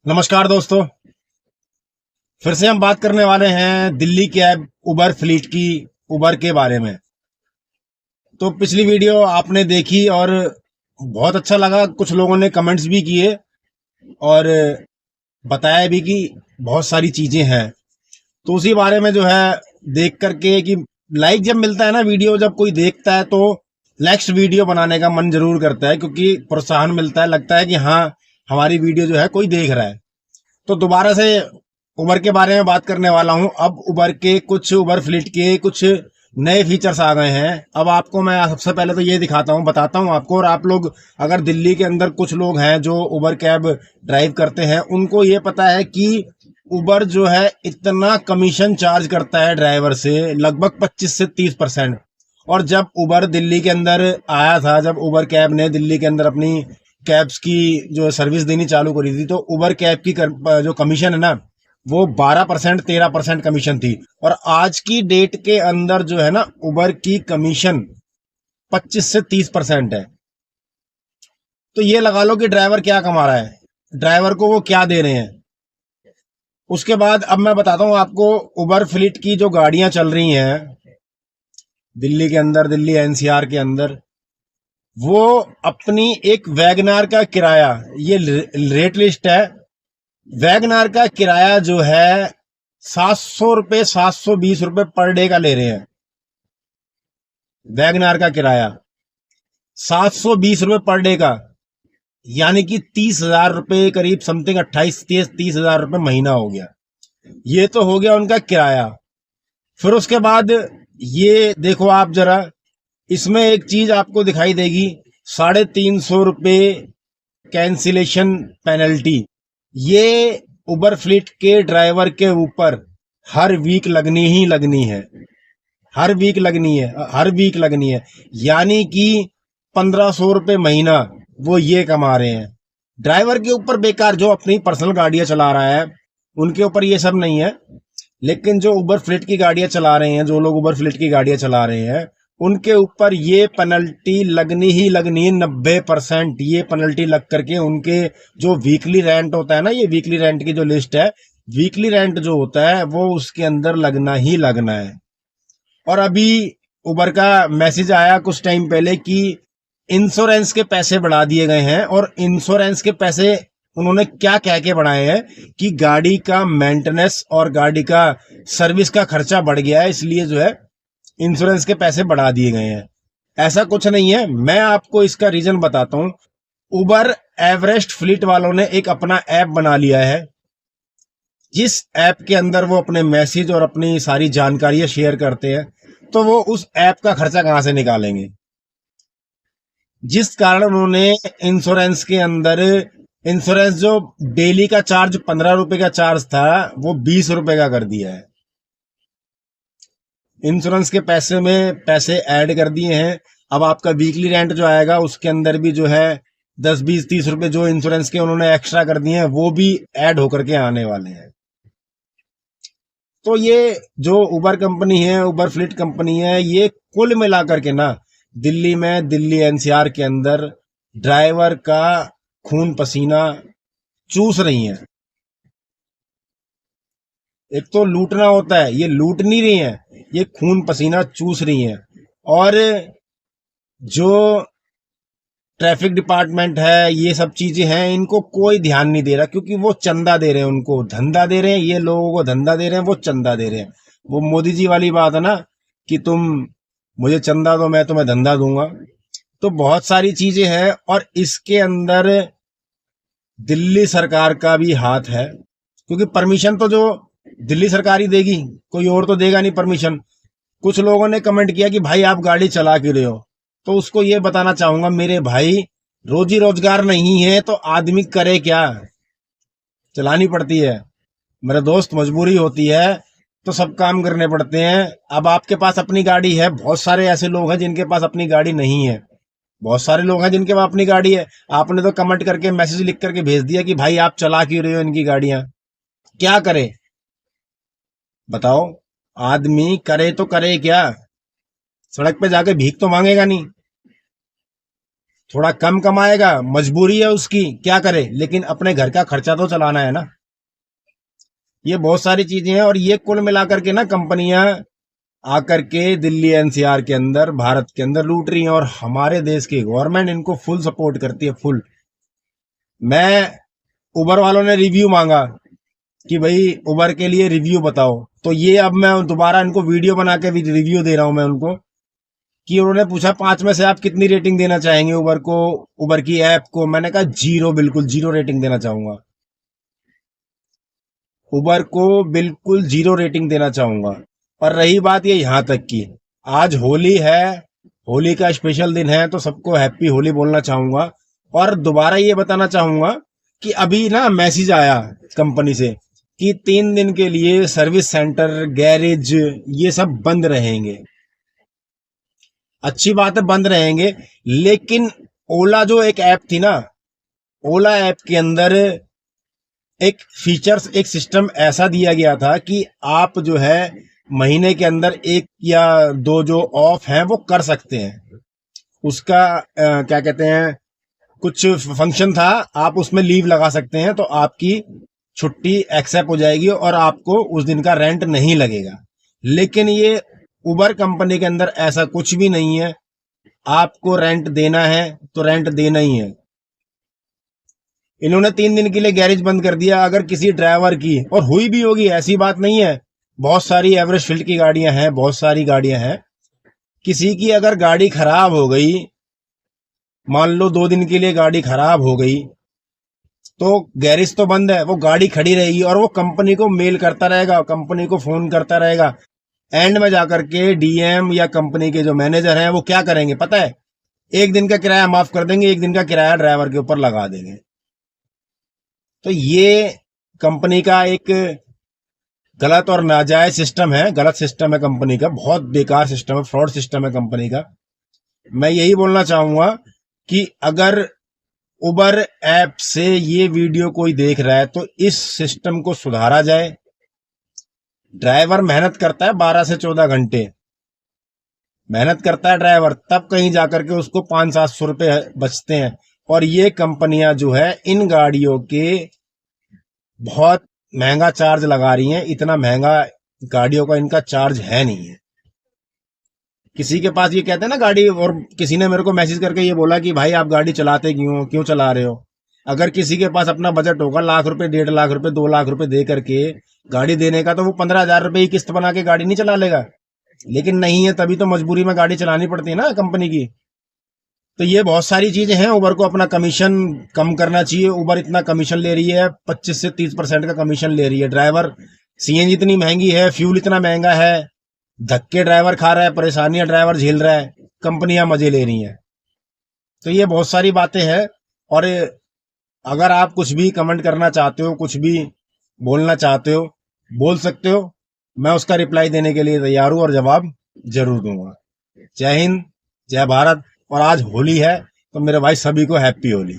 नमस्कार दोस्तों। फिर से हम बात करने वाले हैं दिल्ली कैब उबर फ्लीट की उबर के बारे में। तो पिछली वीडियो आपने देखी और बहुत अच्छा लगा। कुछ लोगों ने कमेंट्स भी किए और बताया भी कि बहुत सारी चीजें हैं। तो उसी बारे में जो है देख करके कि लाइक जब मिलता है ना, वीडियो जब कोई देखता है तो नेक्स्ट वीडियो बनाने का मन जरूर करता है, क्योंकि प्रोत्साहन मिलता है, लगता है कि हाँ, हमारी वीडियो जो है कोई देख रहा है। तो दोबारा से उबर के बारे में बात करने वाला हूं। अब उबर फ्लीट के कुछ नए फीचर्स आ गए हैं। अब आपको मैं सबसे पहले तो ये दिखाता हूं, बताता हूं आपको। और आप लोग अगर दिल्ली के अंदर कुछ लोग हैं जो उबर कैब ड्राइव करते हैं, उनको ये पता है कि उबर जो है इतना कमीशन चार्ज करता है ड्राइवर से, लगभग 25 से 30%। और जब उबर दिल्ली के अंदर आया था, जब उबर कैब ने दिल्ली के अंदर अपनी कैब्स की जो सर्विस देनी चालू करी थी, तो उबर कैब की जो कमीशन है ना, वो 12% 13% कमीशन थी। और आज की डेट के अंदर जो है ना, उबर की कमीशन 25 से 30% है। तो ये लगा लो कि ड्राइवर क्या कमा रहा है, ड्राइवर को वो क्या दे रहे हैं। उसके बाद अब मैं बताता हूँ आपको, उबर फ्लीट की जो गाड़ियां चल रही हैं दिल्ली के अंदर, दिल्ली एनसीआर के अंदर, वो अपनी एक वैगनार का किराया, ये रेट लिस्ट है। वैगनार का किराया जो है 700 रुपये, 720 रुपये पर डे का ले रहे हैं। वैगनार का किराया 720 रुपये पर डे का, यानी कि 30,000 रुपये करीब, समथिंग 28 30 30 हजार रुपये महीना हो गया। ये तो हो गया उनका किराया। फिर उसके बाद ये देखो आप जरा, इसमें एक चीज आपको दिखाई देगी, 350 रुपये कैंसिलेशन पेनल्टी। ये उबर फ्लीट के ड्राइवर के ऊपर हर वीक लगनी ही लगनी है, हर वीक लगनी है, हर वीक लगनी है। यानी कि 1500 रुपये महीना वो ये कमा रहे हैं। ड्राइवर के ऊपर बेकार, जो अपनी पर्सनल गाड़ियां चला रहा है उनके ऊपर ये सब नहीं है। लेकिन जो उबर फ्लीट की गाड़ियां चला रहे हैं, जो लोग उबर फ्लीट की गाड़ियां चला रहे हैं, उनके ऊपर ये पेनल्टी लगनी ही लगनी है। 90% ये पेनल्टी लग करके उनके जो वीकली रेंट होता है ना, ये वीकली रेंट की जो लिस्ट है, वीकली रेंट जो होता है वो उसके अंदर लगना ही लगना है। और अभी उबर का मैसेज आया कुछ टाइम पहले कि इंश्योरेंस के पैसे बढ़ा दिए गए हैं। और इंश्योरेंस के पैसे उन्होंने क्या कह के बढ़ाए हैं कि गाड़ी का मेंटेनेंस और गाड़ी का सर्विस का खर्चा बढ़ गया है, इसलिए जो है इंश्योरेंस के पैसे बढ़ा दिए गए हैं। ऐसा कुछ नहीं है, मैं आपको इसका रीजन बताता हूं। उबर एवरेस्ट फ्लीट वालों ने एक अपना ऐप बना लिया है, जिस ऐप के अंदर वो अपने मैसेज और अपनी सारी जानकारियां शेयर करते हैं। तो वो उस ऐप का खर्चा कहां से निकालेंगे, जिस कारण उन्होंने इंश्योरेंस के अंदर, इंश्योरेंस जो डेली का चार्ज 15 रुपए का चार्ज था, वो 20 रुपए का कर दिया है। इंश्योरेंस के पैसे में पैसे ऐड कर दिए हैं। अब आपका वीकली रेंट जो आएगा उसके अंदर भी जो है 10 20 30 रुपए जो इंश्योरेंस के उन्होंने एक्स्ट्रा कर दिए हैं, वो भी ऐड होकर के आने वाले हैं। तो ये जो उबर कंपनी है, उबर फ्लीट कंपनी है, ये कुल मिलाकर के ना दिल्ली में, दिल्ली एनसीआर के अंदर ड्राइवर का खून पसीना चूस रही हैं। एक तो लूटना होता है, ये लूट नहीं रही हैं, ये खून पसीना चूस रही हैं। और जो ट्रैफिक डिपार्टमेंट है, ये सब चीजें हैं, इनको कोई ध्यान नहीं दे रहा, क्योंकि वो चंदा दे रहे हैं, उनको धंधा दे रहे हैं, ये लोगों को धंधा दे रहे हैं, वो चंदा दे रहे हैं। वो मोदी जी वाली बात है ना, कि तुम मुझे चंदा दो, मैं तुम्हें धंधा दूंगा। तो बहुत सारी चीजें हैं, और इसके अंदर दिल्ली सरकार का भी हाथ है, क्योंकि परमिशन तो जो दिल्ली सरकार ही देगी, कोई और तो देगा नहीं परमिशन। कुछ लोगों ने कमेंट किया कि भाई आप गाड़ी चला क्यों रहे हो, तो उसको ये बताना चाहूंगा, मेरे भाई, रोजी रोजगार नहीं है तो आदमी करे क्या, चलानी पड़ती है। मेरे दोस्त, मजबूरी होती है तो सब काम करने पड़ते हैं। अब आपके पास अपनी गाड़ी है, बहुत सारे ऐसे लोग हैं जिनके पास अपनी गाड़ी नहीं है, बहुत सारे लोग हैं जिनके पास अपनी गाड़ी है। आपने तो कमेंट करके, मैसेज लिख करके भेज दिया कि भाई आप चला क्यों रहे हो इनकी गाड़ियां, क्या करे बताओ। आदमी करे तो करे क्या, सड़क पे जाके भीख तो मांगेगा नहीं। थोड़ा कम कमाएगा, मजबूरी है उसकी, क्या करे, लेकिन अपने घर का खर्चा तो चलाना है ना। ये बहुत सारी चीजें हैं, और ये कुल मिलाकर के ना कंपनियां आकर के दिल्ली एनसीआर के अंदर, भारत के अंदर लूट रही हैं, और हमारे देश की गवर्नमेंट इनको फुल सपोर्ट करती है, फुल। मैं उबर वालों ने रिव्यू मांगा कि भाई उबर के लिए रिव्यू बताओ, तो ये अब मैं दोबारा इनको वीडियो बना के भी रिव्यू दे रहा हूं मैं उनको, कि उन्होंने पूछा 5 में से आप कितनी रेटिंग देना चाहेंगे उबर को, उबर की ऐप को। मैंने कहा 0, बिल्कुल 0 रेटिंग देना चाहूंगा। उबर को बिल्कुल 0 रेटिंग देना चाहूंगा। और रही बात ये यहाँ तक की, आज होली है, होली का स्पेशल दिन है, तो सबको हैप्पी होली बोलना चाहूंगा। और दोबारा ये बताना चाहूंगा कि अभी ना मैसेज आया कंपनी से कि 3 दिन के लिए सर्विस सेंटर, गैरेज, ये सब बंद रहेंगे। अच्छी बात है, बंद रहेंगे, लेकिन ओला जो एक ऐप थी ना, ओला ऐप के अंदर एक फीचर्स, एक सिस्टम ऐसा दिया गया था कि आप जो है महीने के अंदर 1 या 2 जो ऑफ हैं वो कर सकते हैं। उसका क्या कहते हैं, कुछ फंक्शन था, आप उसमें लीव लगा सकते हैं, तो आपकी छुट्टी एक्सेप्ट हो जाएगी और आपको उस दिन का रेंट नहीं लगेगा। लेकिन ये उबर कंपनी के अंदर ऐसा कुछ भी नहीं है। आपको रेंट देना है तो रेंट देना ही है। इन्होंने 3 दिन के लिए गैरेज बंद कर दिया। अगर किसी ड्राइवर की, और हुई भी होगी, ऐसी बात नहीं है, बहुत सारी एवरेज फील्ड की गाड़ियां हैं, बहुत सारी गाड़ियां हैं, किसी की अगर गाड़ी खराब हो गई, मान लो 2 दिन के लिए गाड़ी खराब हो गई, तो गैरेज तो बंद है, वो गाड़ी खड़ी रहेगी और वो कंपनी को मेल करता रहेगा, कंपनी को फोन करता रहेगा। एंड में जाकर के डीएम या कंपनी के जो मैनेजर हैं वो क्या करेंगे पता है, 1 दिन का किराया माफ कर देंगे, 1 दिन का किराया ड्राइवर के ऊपर लगा देंगे। तो ये कंपनी का एक गलत और नाजायज सिस्टम है, गलत सिस्टम है कंपनी का, बहुत बेकार सिस्टम है, फ्रॉड सिस्टम है कंपनी का। मैं यही बोलना चाहूंगा कि अगर उबर ऐप से ये वीडियो कोई देख रहा है तो इस सिस्टम को सुधारा जाए। ड्राइवर मेहनत करता है 12 से 14 घंटे मेहनत करता है ड्राइवर, तब कहीं जाकर के उसको 500-700 रुपए बचते हैं। और ये कंपनियां जो है इन गाड़ियों के बहुत महंगा चार्ज लगा रही हैं। इतना महंगा गाड़ियों का इनका चार्ज है नहीं है। किसी के पास ये कहते हैं ना गाड़ी, और किसी ने मेरे को मैसेज करके ये बोला कि भाई आप गाड़ी चलाते क्यों चला रहे हो। अगर किसी के पास अपना बजट होगा लाख रुपए, 1.5 लाख रुपए, 2 लाख रुपए दे करके गाड़ी देने का, तो वो 15,000 रुपए की किस्त बना के गाड़ी नहीं चला लेगा। लेकिन नहीं है, तभी तो मजबूरी में गाड़ी चलानी पड़ती है ना कंपनी की। तो ये बहुत सारी चीजें हैं। उबर को अपना कमीशन कम करना चाहिए। उबर इतना कमीशन ले रही है, 25 से 30% का कमीशन ले रही है। ड्राइवर, सीएनजी इतनी महंगी है, फ्यूल इतना महंगा है, धक्के ड्राइवर खा रहा है, परेशानियां ड्राइवर झेल रहा है, कंपनियां मजे ले रही हैं। तो ये बहुत सारी बातें हैं। और अगर आप कुछ भी कमेंट करना चाहते हो, कुछ भी बोलना चाहते हो, बोल सकते हो। मैं उसका रिप्लाई देने के लिए तैयार हूं और जवाब जरूर दूंगा। जय हिंद, जय भारत। और आज होली है, तो मेरे भाई सभी को हैप्पी होली।